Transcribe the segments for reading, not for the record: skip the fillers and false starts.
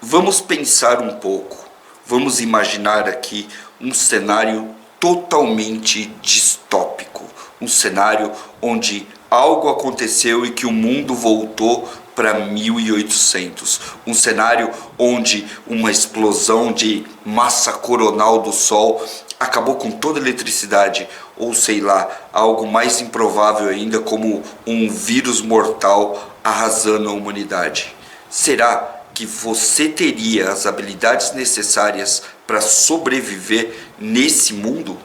Vamos pensar um pouco, vamos imaginar aqui um cenário totalmente distópico, um cenário onde algo aconteceu e que o mundo voltou para 1800, um cenário onde uma explosão de massa coronal do Sol acabou com toda a eletricidade, ou sei lá, algo mais improvável ainda, como um vírus mortal arrasando a humanidade. Será que você teria as habilidades necessárias para sobreviver nesse mundo?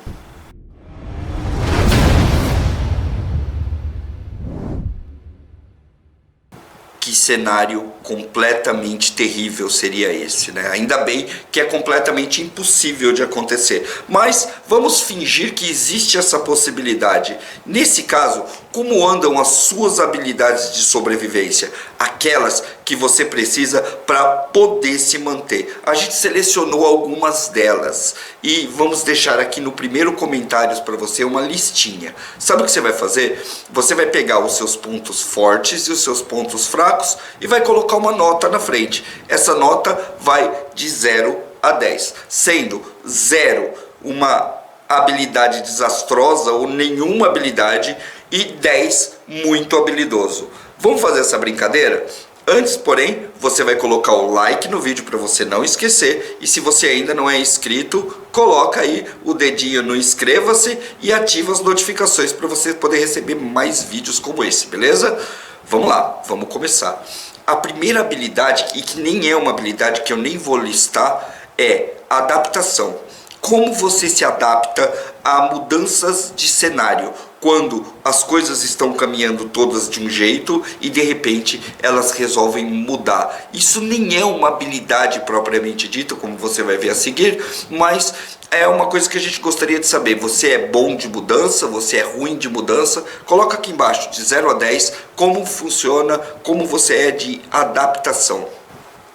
Que cenário completamente terrível seria esse, né? Ainda bem que é completamente impossível de acontecer, mas vamos fingir que existe essa possibilidade. Nesse caso, como andam as suas habilidades de sobrevivência? Aquelas que você precisa para poder se manter. A gente selecionou algumas delas e vamos deixar aqui no primeiro comentário para você uma listinha. Sabe o que você vai fazer? Você vai pegar os seus pontos fortes e os seus pontos fracos e vai colocar uma nota na frente. Essa nota vai de 0 a 10, sendo 0 uma habilidade desastrosa ou nenhuma habilidade e 10 muito habilidoso. Vamos fazer essa brincadeira? Antes, porém, você vai colocar o like no vídeo para você não esquecer. E se você ainda não é inscrito, coloca aí o dedinho no inscreva-se e ativa as notificações para você poder receber mais vídeos como esse, beleza? Vamos lá, vamos começar. A primeira habilidade, e que nem é uma habilidade que eu nem vou listar, é adaptação. Como você se adapta a mudanças de cenário, quando as coisas estão caminhando todas de um jeito e de repente elas resolvem mudar. Isso nem é uma habilidade propriamente dita, como você vai ver a seguir, mas é uma coisa que a gente gostaria de saber. Você é bom de mudança? Você é ruim de mudança? Coloca aqui embaixo, de 0 a 10, como funciona, como você é de adaptação.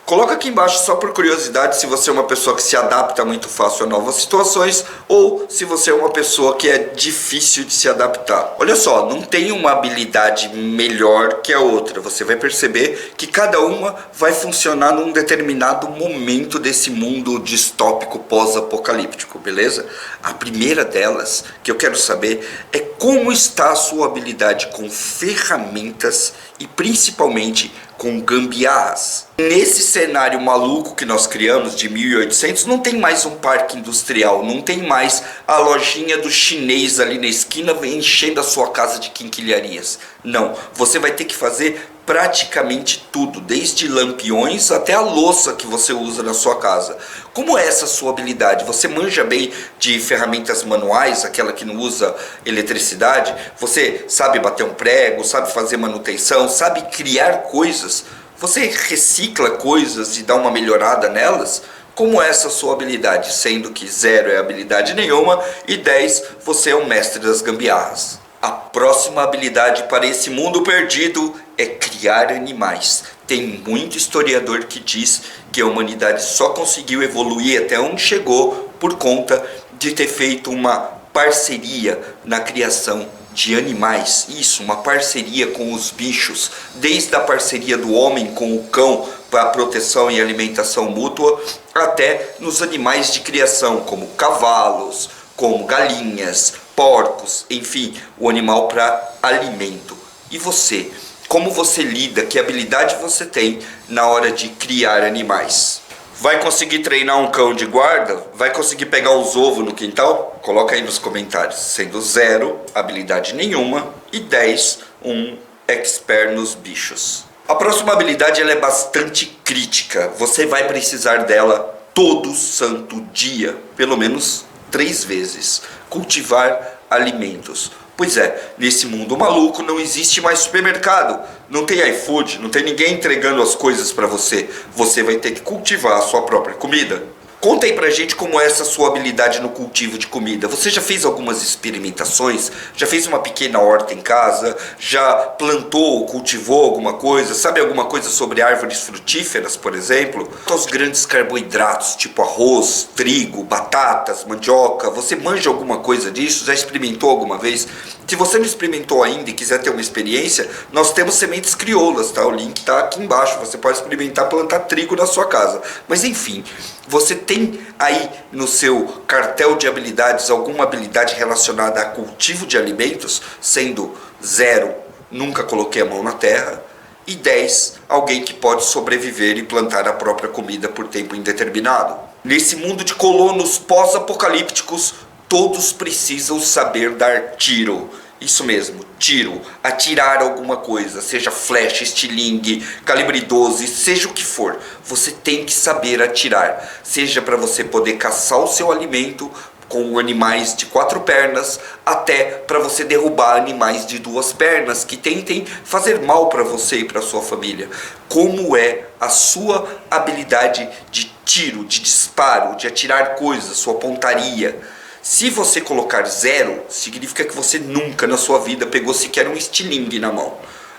Coloca aqui embaixo só por curiosidade se você é uma pessoa que se adapta muito fácil a novas situações ou se você é uma pessoa que é difícil de se adaptar. Olha só, não tem uma habilidade melhor que a outra. Você vai perceber que cada uma vai funcionar num determinado momento desse mundo distópico pós-apocalíptico, beleza? A primeira delas que eu quero saber é como está a sua habilidade com ferramentas e principalmente com gambiarras. Nesse cenário maluco que nós criamos de 1800, não tem mais um parque industrial, não tem mais a lojinha do chinês ali na esquina enchendo a sua casa de quinquilharias. Não, você vai ter que fazer praticamente tudo, desde lampiões até a louça que você usa na sua casa. Como é essa sua habilidade? Você manja bem de ferramentas manuais, aquela que não usa eletricidade? Você sabe bater um prego, sabe fazer manutenção, sabe criar coisas? Você recicla coisas e dá uma melhorada nelas? Como é essa sua habilidade? Sendo que 0 é habilidade nenhuma e 10 você é o mestre das gambiarras. A próxima habilidade para esse mundo perdido é criar animais. Tem muito historiador que diz que a humanidade só conseguiu evoluir até onde chegou por conta de ter feito uma parceria na criação de animais. Isso, uma parceria com os bichos, desde a parceria do homem com o cão para proteção e alimentação mútua, até nos animais de criação, como cavalos, como galinhas, porcos, enfim, o animal para alimento. E você? Como você lida? Que habilidade você tem na hora de criar animais? Vai conseguir treinar um cão de guarda? Vai conseguir pegar os ovos no quintal? Coloca aí nos comentários. Sendo 0, habilidade nenhuma, e 10, um expert nos bichos. A próxima habilidade ela é bastante crítica. Você vai precisar dela todo santo dia, pelo menos 3 vezes. Cultivar alimentos. Pois é, nesse mundo maluco não existe mais supermercado, não tem iFood, não tem ninguém entregando as coisas para você. Você vai ter que cultivar a sua própria comida. Conta aí pra gente como é essa sua habilidade no cultivo de comida. Você já fez algumas experimentações? Já fez uma pequena horta em casa? Já plantou ou cultivou alguma coisa? Sabe alguma coisa sobre árvores frutíferas, por exemplo? Os grandes carboidratos, tipo arroz, trigo, batatas, mandioca. Você manja alguma coisa disso? Já experimentou alguma vez? Se você não experimentou ainda e quiser ter uma experiência, nós temos sementes crioulas, tá? O link tá aqui embaixo. Você pode experimentar plantar trigo na sua casa. Mas enfim, você tem aí no seu cartel de habilidades alguma habilidade relacionada a cultivo de alimentos, sendo 0, nunca coloquei a mão na terra, e 10, alguém que pode sobreviver e plantar a própria comida por tempo indeterminado. Nesse mundo de colonos pós-apocalípticos, todos precisam saber dar tiro. Isso mesmo, tiro, atirar alguma coisa, seja flecha, estilingue, calibre 12, seja o que for. Você tem que saber atirar, seja para você poder caçar o seu alimento com animais de 4 pernas, até para você derrubar animais de 2 pernas que tentem fazer mal para você e para sua família. Como é a sua habilidade de tiro, de disparo, de atirar coisas, sua pontaria? Se você colocar 0, significa que você nunca na sua vida pegou sequer um estilingue na mão.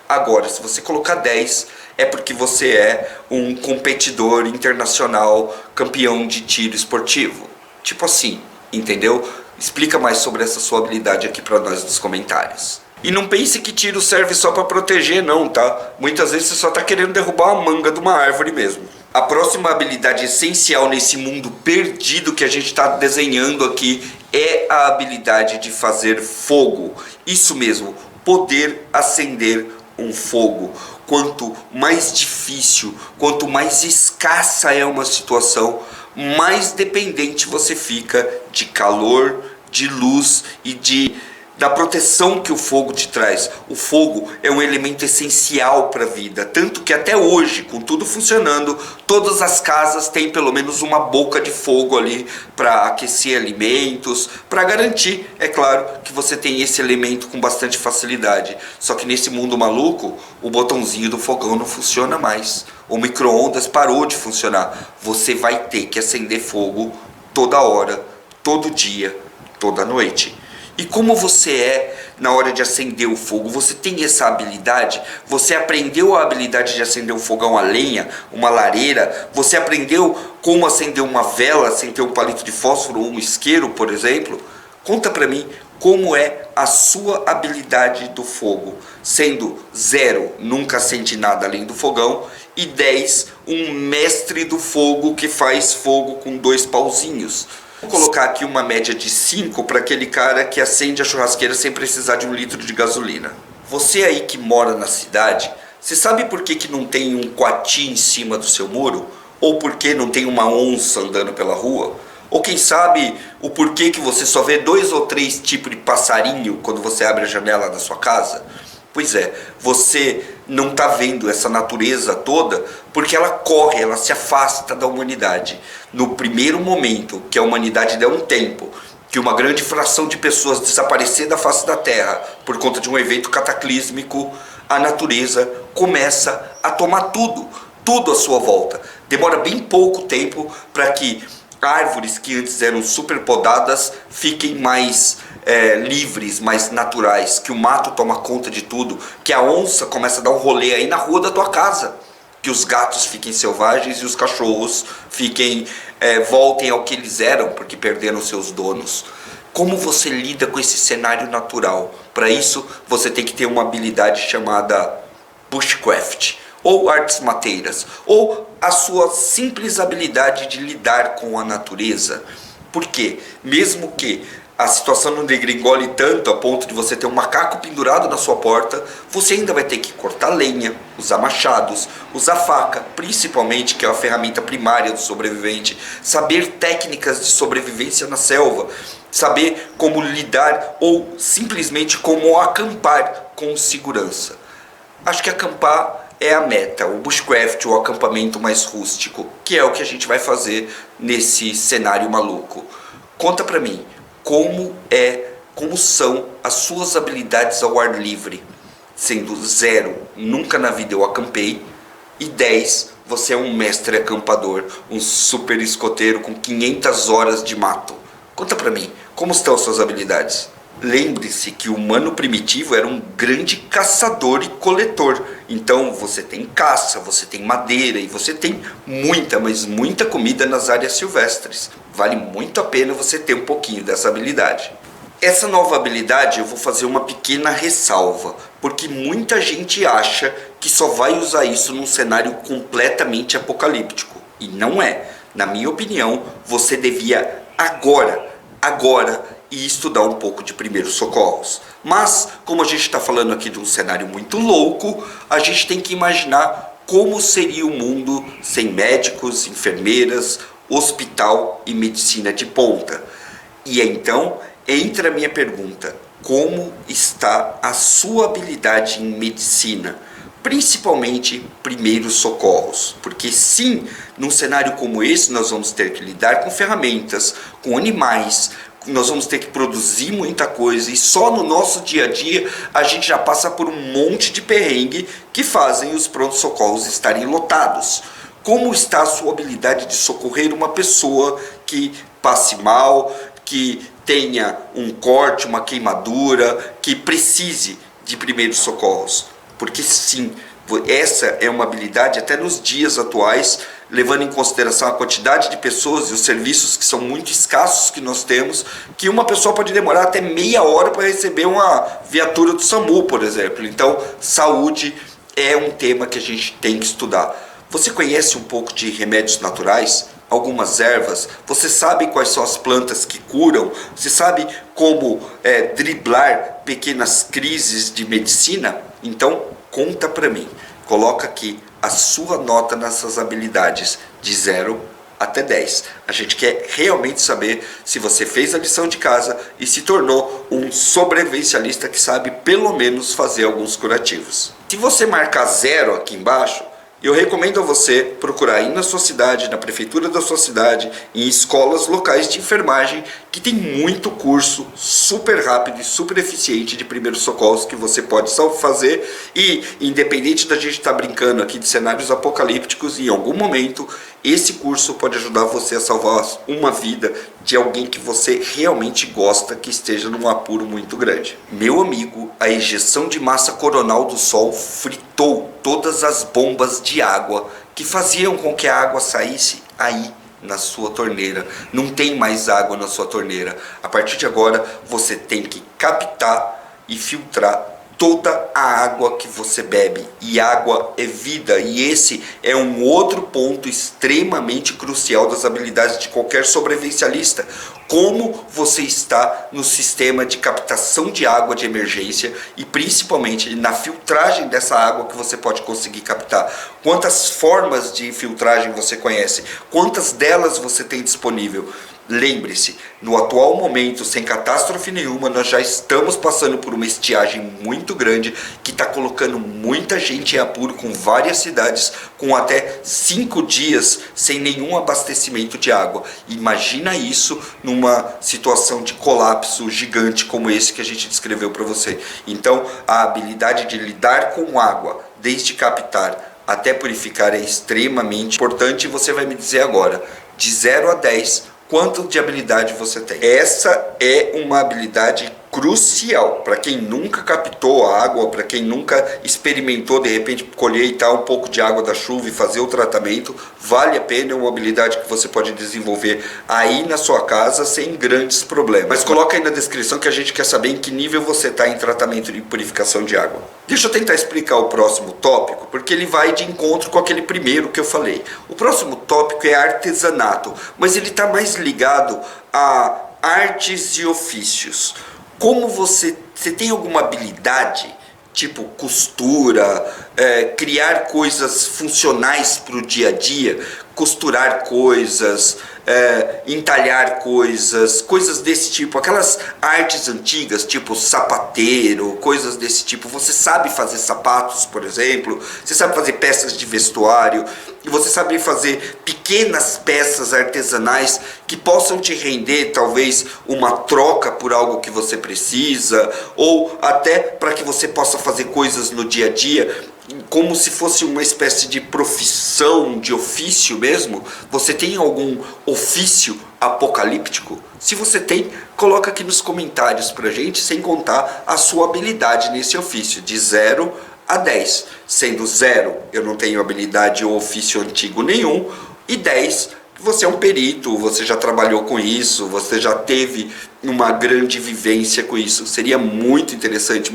Agora, se você colocar 10, é porque você é um competidor internacional, campeão de tiro esportivo. Tipo assim, entendeu? Explica mais sobre essa sua habilidade aqui pra nós nos comentários. E não pense que tiro serve só para proteger não, tá? Muitas vezes você só tá querendo derrubar a manga de uma árvore mesmo. A próxima habilidade essencial nesse mundo perdido que a gente está desenhando aqui é a habilidade de fazer fogo. Isso mesmo, poder acender um fogo. Quanto mais difícil, quanto mais escassa é uma situação, mais dependente você fica de calor, de luz e da proteção que o fogo te traz. O fogo é um elemento essencial para a vida, tanto que até hoje, com tudo funcionando, todas as casas têm pelo menos uma boca de fogo ali para aquecer alimentos, para garantir, é claro, que você tem esse elemento com bastante facilidade. Só que nesse mundo maluco, o botãozinho do fogão não funciona mais. O micro-ondas parou de funcionar. Você vai ter que acender fogo toda hora, todo dia, toda noite. E como você é na hora de acender o fogo? Você tem essa habilidade? Você aprendeu a habilidade de acender um fogão a lenha, uma lareira? Você aprendeu como acender uma vela sem ter um palito de fósforo ou um isqueiro, por exemplo? Conta pra mim como é a sua habilidade do fogo. Sendo 0, nunca acende nada além do fogão, e 10, um mestre do fogo que faz fogo com 2 pauzinhos. Vou colocar aqui uma média de 5 para aquele cara que acende a churrasqueira sem precisar de 1 litro de gasolina. Você aí que mora na cidade, você sabe por que não tem um coati em cima do seu muro? Ou por que não tem uma onça andando pela rua? Ou quem sabe o porquê que você só vê 2 ou 3 tipos de passarinho quando você abre a janela da sua casa? Pois é, você não está vendo essa natureza toda porque ela corre, ela se afasta da humanidade. No primeiro momento que a humanidade der um tempo, que uma grande fração de pessoas desaparecer da face da Terra por conta de um evento cataclísmico, a natureza começa a tomar tudo à sua volta. Demora bem pouco tempo para que árvores que antes eram super podadas fiquem mais livres, mais naturais, que o mato toma conta de tudo, que a onça começa a dar um rolê aí na rua da tua casa, que os gatos fiquem selvagens e os cachorros voltem ao que eles eram, porque perderam seus donos. Como você lida com esse cenário natural? Para isso, você tem que ter uma habilidade chamada bushcraft, ou artes mateiras, ou a sua simples habilidade de lidar com a natureza. Porque, mesmo que a situação não degringole tanto a ponto de você ter um macaco pendurado na sua porta, você ainda vai ter que cortar lenha, usar machados, usar faca, principalmente, que é a ferramenta primária do sobrevivente, saber técnicas de sobrevivência na selva, saber como lidar ou simplesmente como acampar com segurança. Acho que acampar é a meta, o bushcraft, o acampamento mais rústico, que é o que a gente vai fazer nesse cenário maluco. Conta pra mim, como são as suas habilidades ao ar livre? Sendo 0, nunca na vida eu acampei, e 10, você é um mestre acampador, um super escoteiro com 500 horas de mato. Conta pra mim, como estão suas habilidades? Lembre-se que o humano primitivo era um grande caçador e coletor. Então você tem caça, você tem madeira e você tem muita, mas muita comida nas áreas silvestres. Vale muito a pena você ter um pouquinho dessa habilidade. Essa nova habilidade eu vou fazer uma pequena ressalva, porque muita gente acha que só vai usar isso num cenário completamente apocalíptico. E não é. Na minha opinião, você devia agora e estudar um pouco de primeiros socorros. Mas, como a gente está falando aqui de um cenário muito louco, a gente tem que imaginar como seria o mundo sem médicos, enfermeiras, hospital e medicina de ponta. E então entra a minha pergunta: como está a sua habilidade em medicina? Principalmente primeiros socorros, porque sim, num cenário como esse nós vamos ter que lidar com ferramentas, com animais, nós vamos ter que produzir muita coisa e só no nosso dia a dia a gente já passa por um monte de perrengue que fazem os prontos-socorros estarem lotados. Como está a sua habilidade de socorrer uma pessoa que passe mal, que tenha um corte, uma queimadura, que precise de primeiros socorros? Porque sim, essa é uma habilidade até nos dias atuais, levando em consideração a quantidade de pessoas e os serviços que são muito escassos que nós temos, que uma pessoa pode demorar até meia hora para receber uma viatura do SAMU, por exemplo. Então, saúde é um tema que a gente tem que estudar. Você conhece um pouco de remédios naturais? Algumas ervas? Você sabe quais são as plantas que curam? Você sabe como driblar pequenas crises de medicina? Então, conta pra mim. Coloca aqui a sua nota nessas habilidades, de 0 até 10. A gente quer realmente saber se você fez a lição de casa e se tornou um sobrevivencialista que sabe pelo menos fazer alguns curativos. Se você marcar 0 aqui embaixo, eu recomendo a você procurar aí na sua cidade, na prefeitura da sua cidade, em escolas locais de enfermagem, que tem muito curso super rápido e super eficiente de primeiros socorros que você pode só fazer. E independente da gente estar brincando aqui de cenários apocalípticos, em algum momento esse curso pode ajudar você a salvar uma vida de alguém que você realmente gosta, que esteja num apuro muito grande. Meu amigo, a ejeção de massa coronal do Sol fritou todas as bombas de água que faziam com que a água saísse aí na sua torneira. Não tem mais água na sua torneira. A partir de agora, você tem que captar e filtrar toda a água que você bebe. E água é vida. E esse é um outro ponto extremamente crucial das habilidades de qualquer sobrevivencialista. Como você está no sistema de captação de água de emergência e principalmente na filtragem dessa água que você pode conseguir captar. Quantas formas de filtragem você conhece? Quantas delas você tem disponível? Lembre-se, no atual momento, sem catástrofe nenhuma, nós já estamos passando por uma estiagem muito grande que está colocando muita gente em apuro, com várias cidades com até 5 dias sem nenhum abastecimento de água. Imagina isso numa situação de colapso gigante como esse que a gente descreveu para você. Então, a habilidade de lidar com água, desde captar até purificar, é extremamente importante. E você vai me dizer agora, de 0 a 10, quanto de habilidade você tem. Essa é uma habilidade crucial para quem nunca captou a água, para quem nunca experimentou de repente colher um pouco de água da chuva e fazer o tratamento. Vale a pena, é uma habilidade que você pode desenvolver aí na sua casa sem grandes problemas. Mas coloca aí na descrição que a gente quer saber em que nível você está em tratamento de purificação de água. Deixa eu tentar explicar o próximo tópico, porque ele vai de encontro com aquele primeiro que eu falei. O próximo tópico é artesanato, mas ele está mais ligado a artes e ofícios. Como você tem alguma habilidade, tipo costura, criar coisas funcionais para o dia a dia, costurar coisas, entalhar coisas desse tipo, aquelas artes antigas, tipo sapateiro, coisas desse tipo. Você sabe fazer sapatos, por exemplo, você sabe fazer peças de vestuário, e você sabe fazer pequenas peças artesanais que possam te render talvez uma troca por algo que você precisa, ou até para que você possa fazer coisas no dia a dia. como se fosse uma espécie de profissão, de ofício mesmo? Você tem algum ofício apocalíptico? Se você tem, coloca aqui nos comentários pra gente, sem contar a sua habilidade nesse ofício, de 0 a 10. Sendo 0, eu não tenho habilidade ou ofício antigo nenhum, e 10, você é um perito, você já trabalhou com isso, você já teve uma grande vivência com isso. Seria muito interessante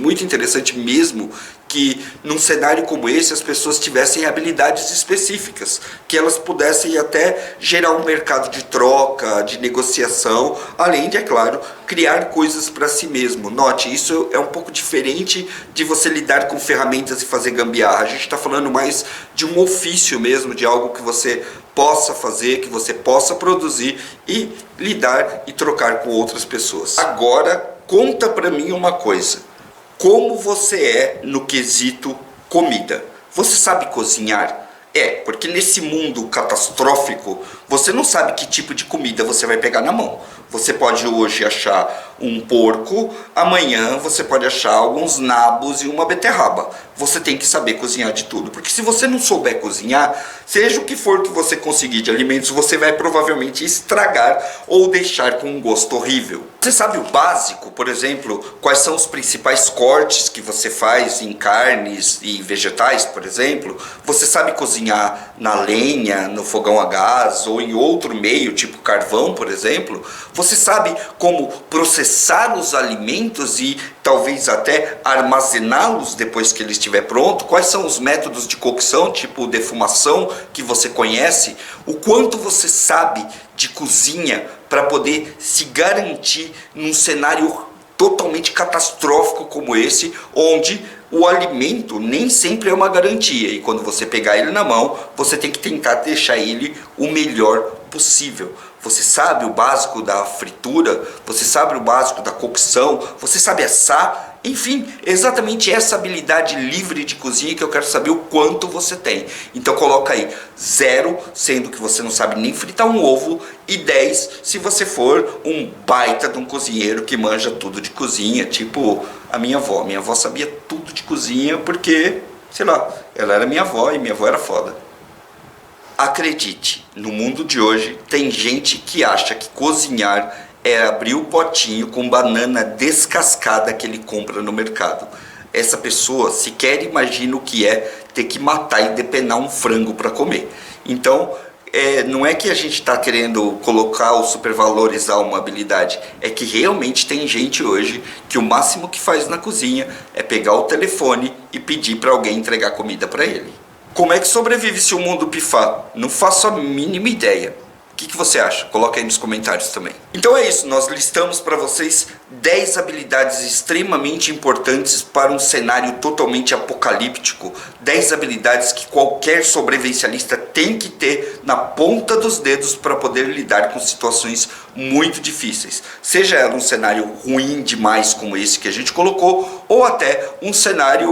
mesmo, que num cenário como esse as pessoas tivessem habilidades específicas, que elas pudessem até gerar um mercado de troca, de negociação, além de, é claro, criar coisas para si mesmo. Note, isso é um pouco diferente de você lidar com ferramentas e fazer gambiarra. A gente está falando mais de um ofício mesmo, de algo que você possa fazer, que você possa produzir e lidar e trocar com outras pessoas. Agora, conta para mim uma coisa. Como você é no quesito comida? Você sabe cozinhar? Porque nesse mundo catastrófico, você não sabe que tipo de comida você vai pegar na mão. Você pode hoje achar um porco, amanhã você pode achar alguns nabos e uma beterraba. Você tem que saber cozinhar de tudo, porque se você não souber cozinhar, seja o que for que você conseguir de alimentos, você vai provavelmente estragar ou deixar com um gosto horrível. Você sabe o básico, por exemplo, quais são os principais cortes que você faz em carnes e vegetais, por exemplo? Você sabe cozinhar na lenha, no fogão a gás ou em outro meio, tipo carvão, por exemplo? Você sabe como processar os alimentos e talvez até armazená-los depois que ele estiver pronto? Quais são os métodos de cocção, tipo defumação, que você conhece? O quanto você sabe de cozinha para poder se garantir num cenário totalmente catastrófico como esse, onde o alimento nem sempre é uma garantia, e quando você pegar ele na mão, você tem que tentar deixar ele o melhor possível. Você sabe o básico da fritura, você sabe o básico da cocção, você sabe assar. Enfim, exatamente essa habilidade livre de cozinha que eu quero saber o quanto você tem. Então coloca aí 0, sendo que você não sabe nem fritar um ovo, e 10 se você for um baita de um cozinheiro que manja tudo de cozinha, tipo a minha avó. Minha avó sabia tudo de cozinha porque, sei lá, ela era minha avó e minha avó era foda. Acredite, no mundo de hoje tem gente que acha que cozinhar é abrir o potinho com banana descascada que ele compra no mercado. Essa pessoa sequer imagina o que é ter que matar e depenar um frango para comer. Então, não é que a gente está querendo colocar ou supervalorizar uma habilidade, é que realmente tem gente hoje que o máximo que faz na cozinha é pegar o telefone e pedir para alguém entregar comida para ele. Como é que sobrevive se o mundo pifar? Não faço a mínima ideia. O que você acha? Coloca aí nos comentários também. Então é isso, nós listamos para vocês 10 habilidades extremamente importantes para um cenário totalmente apocalíptico. 10 habilidades que qualquer sobrevivencialista tem que ter na ponta dos dedos para poder lidar com situações muito difíceis. Seja ela um cenário ruim demais como esse que a gente colocou, ou até um cenário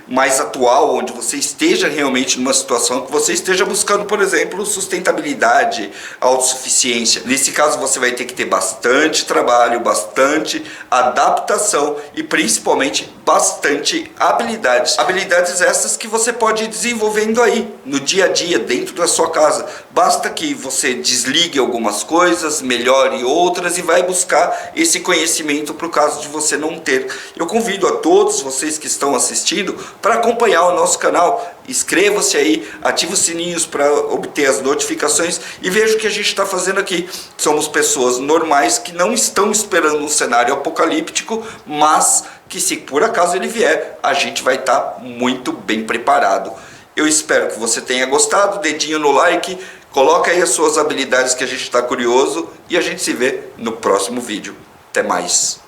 mais atual, onde você esteja realmente numa situação que você esteja buscando, por exemplo, sustentabilidade, autossuficiência. Nesse caso você vai ter que ter bastante trabalho, bastante adaptação e principalmente bastante habilidades. Habilidades essas que você pode ir desenvolvendo aí no dia a dia, dentro da sua casa. Basta que você desligue algumas coisas, melhore outras e vai buscar esse conhecimento para o caso de você não ter. Eu convido a todos vocês que estão assistindo para acompanhar o nosso canal. Inscreva-se aí, ative os sininhos para obter as notificações e veja o que a gente está fazendo aqui. Somos pessoas normais que não estão esperando um cenário apocalíptico, mas que se por acaso ele vier, a gente vai estar muito bem preparado. Eu espero que você tenha gostado, dedinho no like, coloca aí as suas habilidades que a gente está curioso e a gente se vê no próximo vídeo. Até mais!